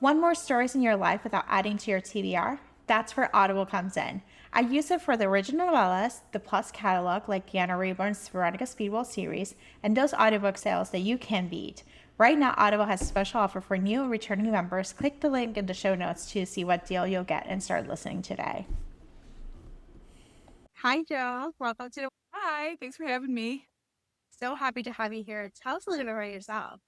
Want more stories in your life without adding to your TBR? That's where Audible comes in. I use it for the original novellas, the Plus catalog like Deanna Rayburn's Veronica Speedwell series, and those audiobook sales that you can beat. Right now, Audible has a special offer for new and returning members. Click the link in the show notes to see what deal you'll get and start listening today. Hi, Joe. Welcome to the. Hi, thanks for having me. So happy to have you here. Tell us a little bit about yourself.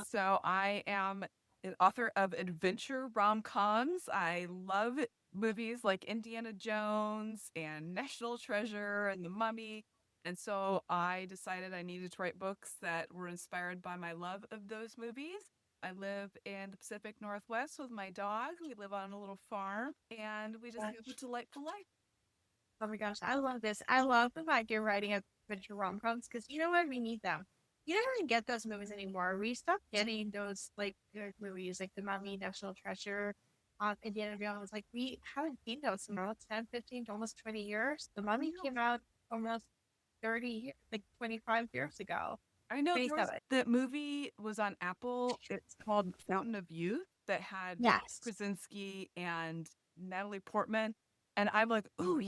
So, I am an author of adventure rom-coms. I love movies like Indiana Jones and National Treasure and The Mummy. And so I decided I needed to write books that were inspired by my love of those movies. I live in the Pacific Northwest with my dog. We live on a little farm and we just have a delightful life. Oh my gosh, I love this. I love the fact you're writing adventure rom-coms because you know what? We need them. You don't really get those movies anymore. We stopped getting those like good movies like The Mummy, National Treasure, Indiana Jones. Like we haven't seen those in about 10, 15, almost 20 years. The Mummy came out almost 30 years, like 25 years ago. I know there was 27. that movie was on Apple. It's called Fountain of Youth that had Yes. Krasinski and Natalie Portman. And I'm like, ooh,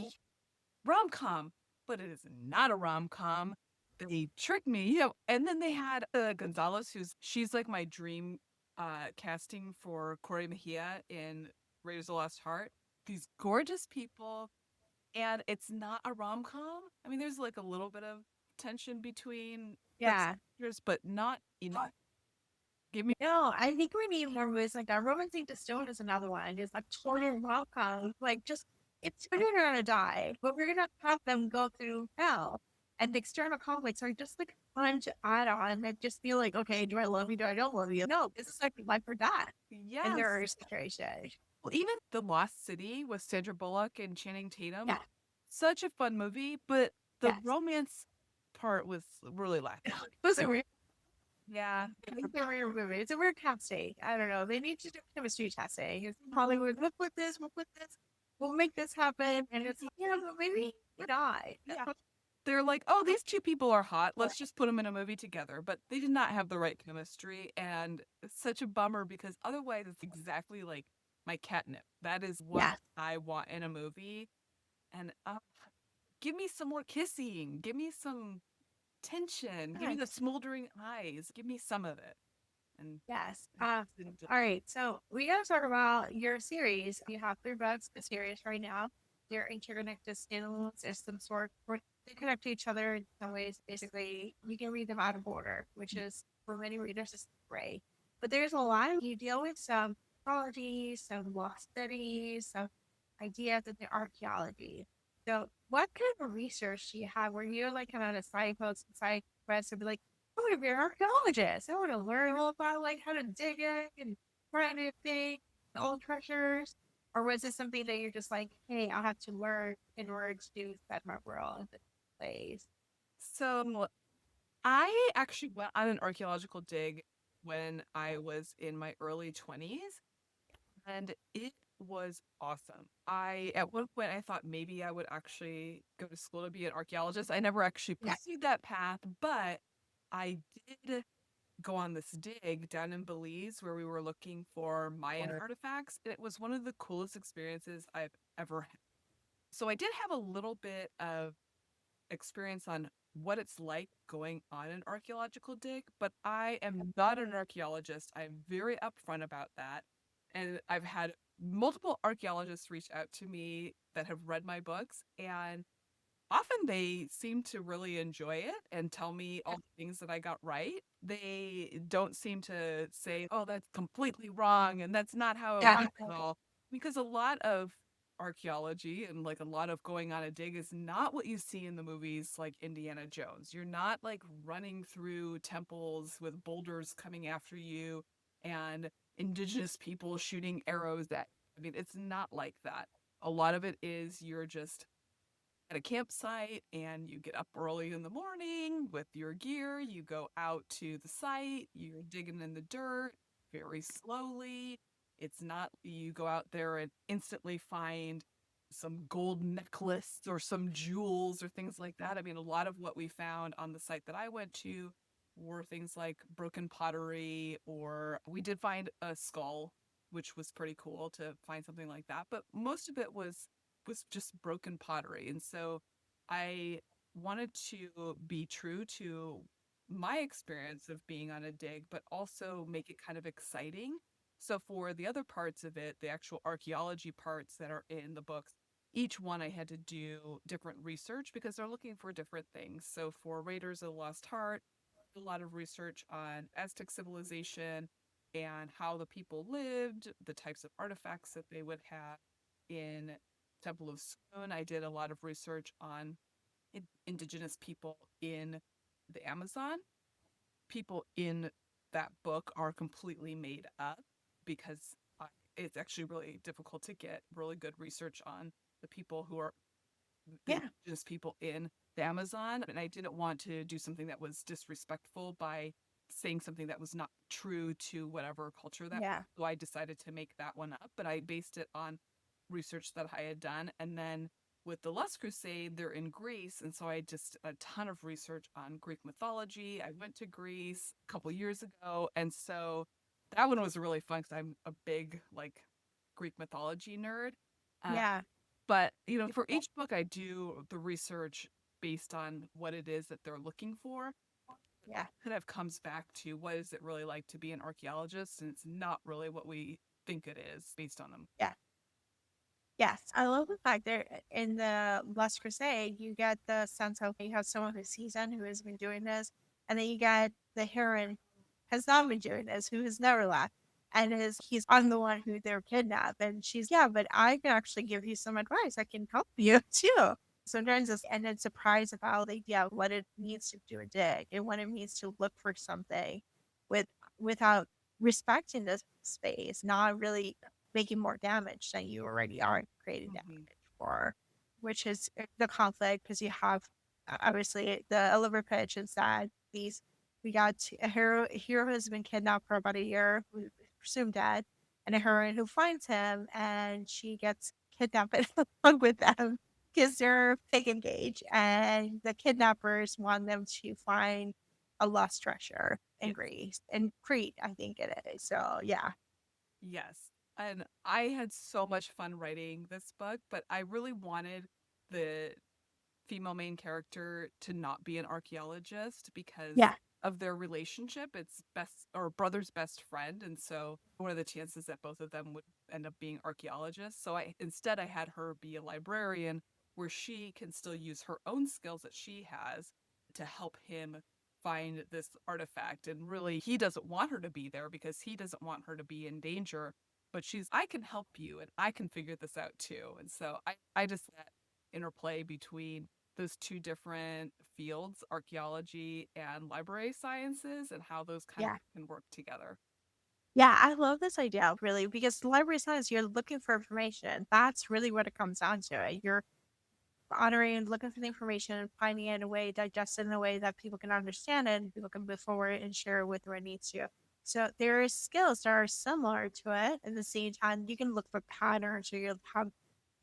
rom-com, but it is not a rom-com. They tricked me, And then they had Gonzalez, she's like my dream casting for Corey Mejia in Raiders of the Lost Heart. These gorgeous people, and it's not a rom-com. I mean, there's like a little bit of tension between the Yeah. characters, but not enough. Give me No, I think we need more movies like that. Romancing the Stone is another one. It's like total welcome. Like just it's children are gonna die, but we're gonna have them go through hell. And the external conflicts are just like fun to add on and just feel like, okay, do I love you? Do I don't love you? No, this is like life or death in yes. their situation. Well, even The Lost City with Sandra Bullock and Channing Tatum, Yeah. such a fun movie, but the Yes. romance part was really lacking. Those are weird. Yeah. It's a weird movie. It's a weird casting. I don't know. They need to do chemistry testing. It's Hollywood, we'll put this, we'll make this happen. And it's like, yeah, but maybe we die. Yeah. They're like, oh, these two people are hot. Let's just put them in a movie together. But they did not have the right chemistry. And it's such a bummer because otherwise it's exactly like my catnip. That is what Yeah. I want in a movie. And give me some more kissing. Give me some tension. Give me the Yes. smoldering eyes. Give me some of it. And Yes. All right. So we got to talk about your series. You have three books, the series right now. They're interconnected standalones of some sort. Or they connect to each other in some ways. Basically, you can read them out of order, which is for many readers is great. But there's a lot. You deal with some mythology, some lost studies, some ideas in the archaeology. So, what kind of research do you have where you're like kind of a side post, side quest, and be like, I want to be an archaeologist. I want to learn all about like how to dig it and find anything, old treasures. Or was it something that you're just like, hey, I'll have to learn in order to set my world in this place? so I actually went on an archaeological dig when I was in my early 20s, and it was awesome. At one point, I thought maybe I would actually go to school to be an archaeologist. I never actually Yeah. pursued that path, but I did go on this dig down in Belize where we were looking for Mayan artifacts. And it was one of the coolest experiences I've ever had. So I did have a little bit of experience on what it's like going on an archaeological dig, but I am not an archaeologist. I'm very upfront about that. And I've had multiple archaeologists reach out to me that have read my books, and often they seem to really enjoy it and tell me all the things that I got right. They don't seem to say, oh, that's completely wrong and that's not how it Yeah. works at all. Because a lot of archaeology and like a lot of going on a dig is not what you see in the movies like Indiana Jones. You're not like running through temples with boulders coming after you and indigenous people shooting arrows at. I mean, it's not like that. A lot of it is you're just at a campsite and you get up early in the morning with your gear. You go out to the site, you're digging in the dirt very slowly. It's not you go out there and instantly find some gold necklace or some jewels or things like that. I mean, a lot of what we found on the site that I went to were things like broken pottery, or we did find a skull which was pretty cool to find something like that. But most of it was just broken pottery. And so I wanted to be true to my experience of being on a dig, but also make it kind of exciting. So for the other parts of it, the actual archaeology parts that are in the books, each one I had to do different research because they're looking for different things. So for Raiders of the Lost Heart, a lot of research on Aztec civilization and how the people lived, the types of artifacts that they would have in Temple of Swoon. I did a lot of research on indigenous people in the Amazon. People in that book are completely made up because it's actually really difficult to get really good research on the people who are the Yeah. indigenous people in the Amazon. And I didn't want to do something that was disrespectful by saying something that was not true to whatever culture that. Yeah. So I decided to make that one up, but I based it on research that I had done. And then with the Lust Crusade, they're in Greece. And so I just a ton of research on Greek mythology. I went to Greece a couple years ago. And so that one was really fun because I'm a big like Greek mythology nerd. Uh, Yeah. but, for each book, I do the research based on what it is that they're looking for. It Yeah. all kind of comes back to what is it really like to be an archaeologist? And it's not really what we think it is based on them. Yeah. Yes, I love the fact that in the Last Crusade, you get the sense of you have someone who's seasoned who has been doing this, and then you get the heroine who has not been doing this, who has never left, and he's on the one who they're kidnapped, and she's yeah, but I can actually give you some advice. I can help you too. Sometimes it's and then surprised about the idea of what it means to do a dig and what it means to look for something with without respecting the space, not really making more damage than you already are creating Hmm. damage for, which is the conflict because you have obviously the elevator pitch is that we got a hero has been kidnapped for about a year, who's presumed dead, and a heroine who finds him and she gets kidnapped along with them because they're fake engaged and the kidnappers want them to find a lost treasure in Yes. Greece in Crete, I think it is. So yeah, Yes. And I had so much fun writing this book, but I really wanted the female main character to not be an archaeologist because yeah, of their relationship. It's best or brother's best friend. And so what are the chances that both of them would end up being archaeologists? So I had her be a librarian where she can still use her own skills that she has to help him find this artifact. And really he doesn't want her to be there because he doesn't want her to be in danger. But I can help you and I can figure this out too. And so I just that interplay between those two different fields, archaeology and library sciences, and how those kind of yeah. can work together. Yeah, I love this idea really because library science, you're looking for information. That's really what it comes down to. You're honoring, looking for the information, finding it in a way, digest it in a way that people can understand it and people can move forward and share it with where it needs to. So there are skills that are similar to it. At the same time, you can look for patterns or you'll have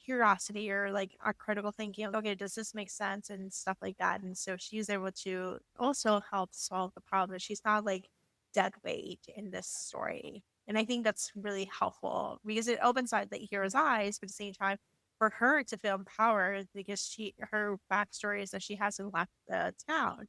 curiosity or like a critical thinking. Okay, does this make sense and stuff like that? And so she's able to also help solve the problem. She's not like dead weight in this story. And I think that's really helpful because it opens up the hero's eyes, but at the same time, for her to feel empowered because her backstory is that she hasn't left the town.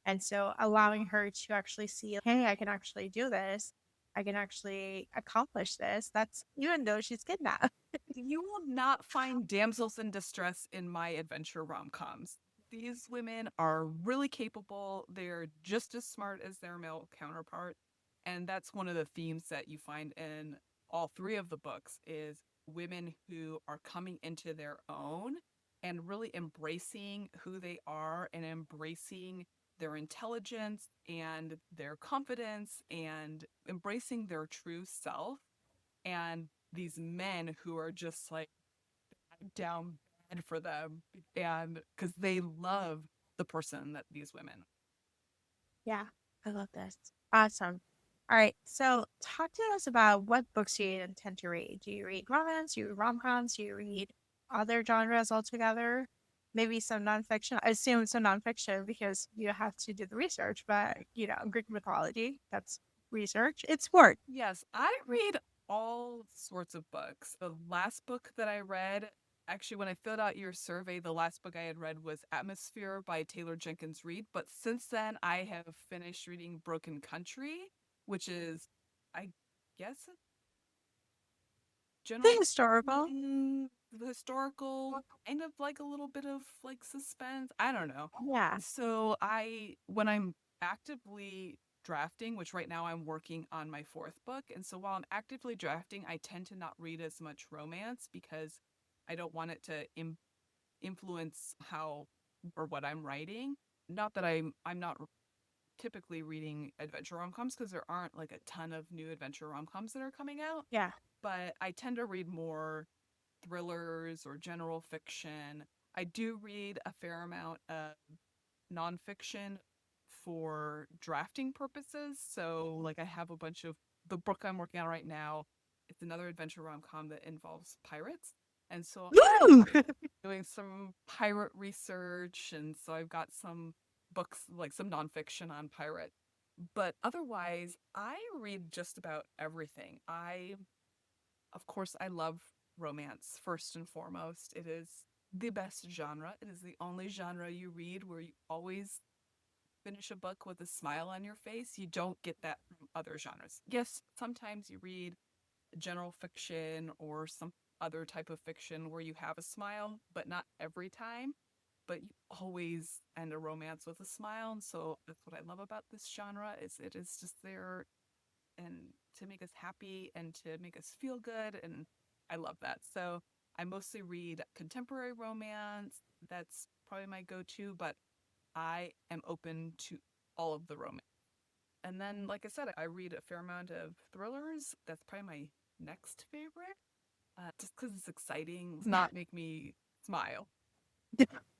And so allowing her to actually see, hey, I can actually do this. I can actually accomplish this. That's even though she's kidnapped. You will not find damsels in distress in my adventure rom-coms. These women are really capable. They're just as smart as their male counterpart. And that's one of the themes that you find in all three of the books is women who are coming into their own and really embracing who they are and embracing their intelligence and their confidence and embracing their true self and these men who are just like down bad for them and because they love the person that these women. Yeah, I love this. Awesome. All right. So talk to us about what books you intend to read. Do you read romance? Do you read rom-coms? Do you read other genres altogether? Maybe some nonfiction. I assume some nonfiction because you have to do the research, but Greek mythology, that's research. It's work. Yes, I read all sorts of books. The last book that I read, actually, when I filled out your survey, the last book I had read was Atmosphere by Taylor Jenkins Reid. But since then, I have finished reading Broken Country, which is, I guess, a The general historical. historical, kind of like a little bit of like suspense. I don't know. Yeah. So when I'm actively drafting, which right now I'm working on my fourth book, and so while I'm actively drafting, I tend to not read as much romance because I don't want it to influence how or what I'm writing. Not that I'm not typically reading adventure rom-coms because there aren't like a ton of new adventure rom-coms that are coming out, Yeah. but I tend to read more thrillers or general fiction. I do read a fair amount of nonfiction for drafting purposes. So, like, I have a bunch of the book I'm working on right now. It's another adventure rom com that involves pirates. And so Woo! doing some pirate research. And so I've got some books, like some nonfiction on pirate. But otherwise, I read just about everything. Of course, I love romance first and foremost. It is the best genre. It is the only genre you read where you always finish a book with a smile on your face. You don't get that from other genres. Yes, sometimes you read general fiction or some other type of fiction where you have a smile, but not every time. But you always end a romance with a smile. And so that's what I love about this genre is it is just there and to make us happy and to make us feel good. And I love that. So I mostly read contemporary romance. That's probably my go to, but I am open to all of the romance. And then, like I said, I read a fair amount of thrillers. That's probably my next favorite, just because it's exciting, does Yeah. not make me smile.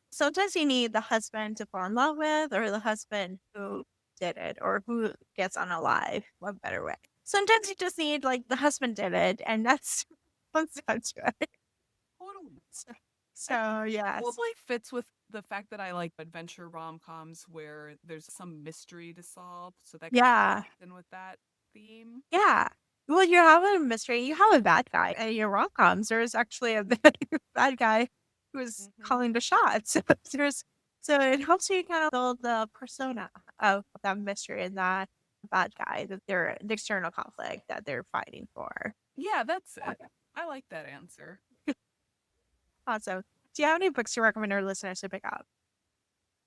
Sometimes you need the husband to fall in love with, or the husband who did it, or who gets unalive. What better way? Sometimes you just need like the husband did it, and that's comes down to it. Totally. So, I think so it yes, probably fits with the fact that I like adventure rom coms where there's some mystery to solve. So that yeah, in with that theme. yeah. Well, you have a mystery. You have a bad guy. In your rom-coms, there's actually a bad guy who's Hmm. calling the shots. there's so it helps you kind of build the persona of that mystery and that bad guy that they're the external conflict that they're fighting for. Yeah, that's it. I like that answer. Also, do you have any books you recommend our listeners to pick up?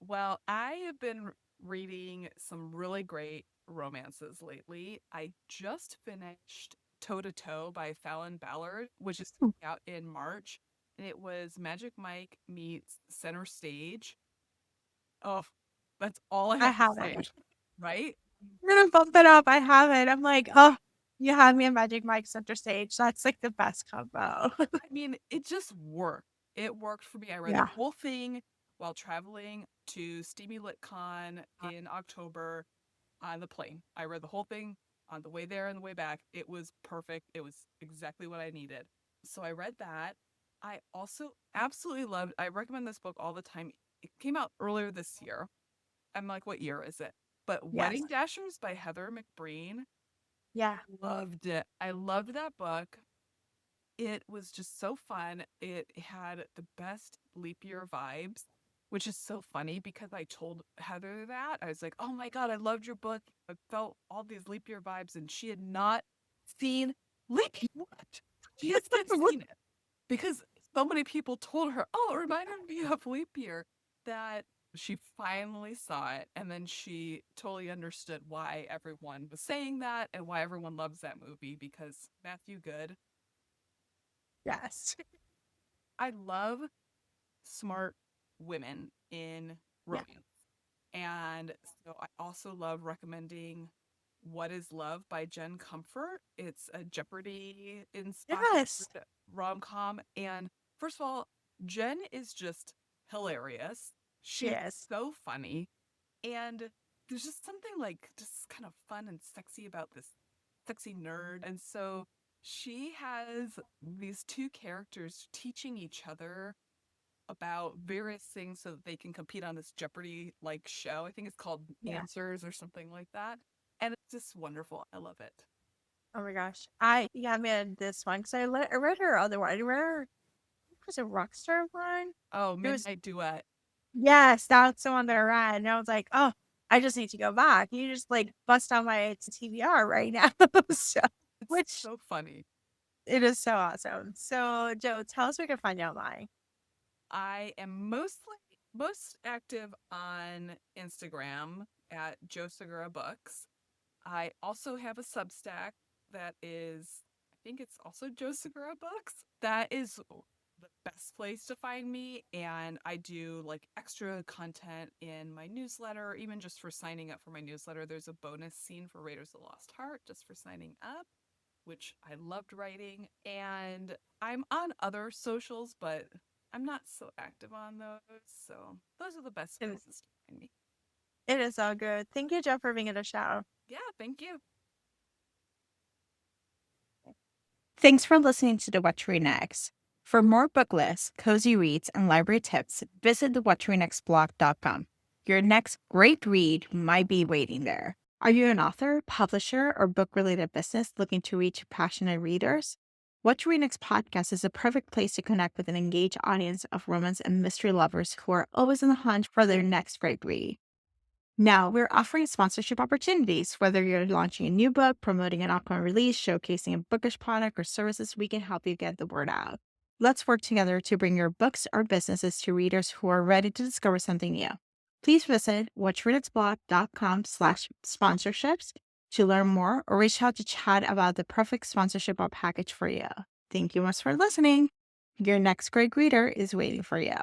Well, I have been reading some really great romances lately. I just finished Toe to Toe by Fallon Ballard, which is Hmm, out in March. And it was Magic Mike meets Center Stage. Oh, that's all I I have to say, haven't. right? I'm gonna bump it up. I haven't. I'm like, oh, you have me in Magic Mike Center Stage. That's like the best combo. I mean, it just worked. It worked for me. I read the yeah. whole thing while traveling to Steamy Lit Con in October on the plane. I read the whole thing on the way there and the way back. It was perfect. It was exactly what I needed. So I read that. I also absolutely loved, I recommend this book all the time. It came out earlier this year. I'm like, what year is it? But Yes. Wedding Dashers by Heather McBreen. Yeah. Loved it. I loved that book. It was just so fun. It had the best leap year vibes, which is so funny because I told Heather that. I was like, oh my God, I loved your book. I felt all these leap year vibes, and she had not seen leap year. What? She has not seen it because so many people told her, oh, it reminded me of leap year that she finally saw it. And then she totally understood why everyone was saying that and why everyone loves that movie because Matthew Good. Yes. I love smart women in Yeah. romance. And so I also love recommending What is Love by Jen Comfort. It's a Jeopardy inspired Yes. rom com. And first of all, Jen is just hilarious. She She's is. so funny. And there's just something like just kind of fun and sexy about this sexy nerd. And so she has these two characters teaching each other about various things so that they can compete on this Jeopardy like show. I think it's called Yeah. Answers or something like that. And it's just wonderful. I love it. Oh my gosh. I read this one because I read her other one. I read her, was it Rockstar one? Oh, It was, Midnight Duet. yes, that's the one that I read. And I was like, oh, I just need to go back. You just like bust out my TBR right now. So, It's which so funny. it is so awesome. So, Joe, tell us where we can find you online. I am most active on Instagram at Jo Segura Books. I also have a Substack that is, I think it's also Jo Segura Books. That is the best place to find me. And I do like extra content in my newsletter, even just for signing up for my newsletter. There's a bonus scene for Raiders of the Lost Heart just for signing up, which I loved writing. And I'm on other socials, but I'm not so active on those. So those are the best And places to find me. it is all good. Thank you, Joe, for being in the show. Yeah, thank you. Thanks for listening to the What to Read Next. For more book lists, cozy reads, and library tips, visit the whattoreadnextblog.com. Your next great read might be waiting there. Are you an author, publisher, or book-related business looking to reach passionate readers? What to Read Next podcast is a perfect place to connect with an engaged audience of romance and mystery lovers who are always on the hunt for their next great read. Now, we're offering sponsorship opportunities. Whether you're launching a new book, promoting an upcoming release, showcasing a bookish product or services, we can help you get the word out. Let's work together to bring your books or businesses to readers who are ready to discover something new. Please visit watchreaditsblog.com/sponsorships to learn more or reach out to chat about the perfect sponsorship or package for you. Thank you much for listening. Your next great reader is waiting for you.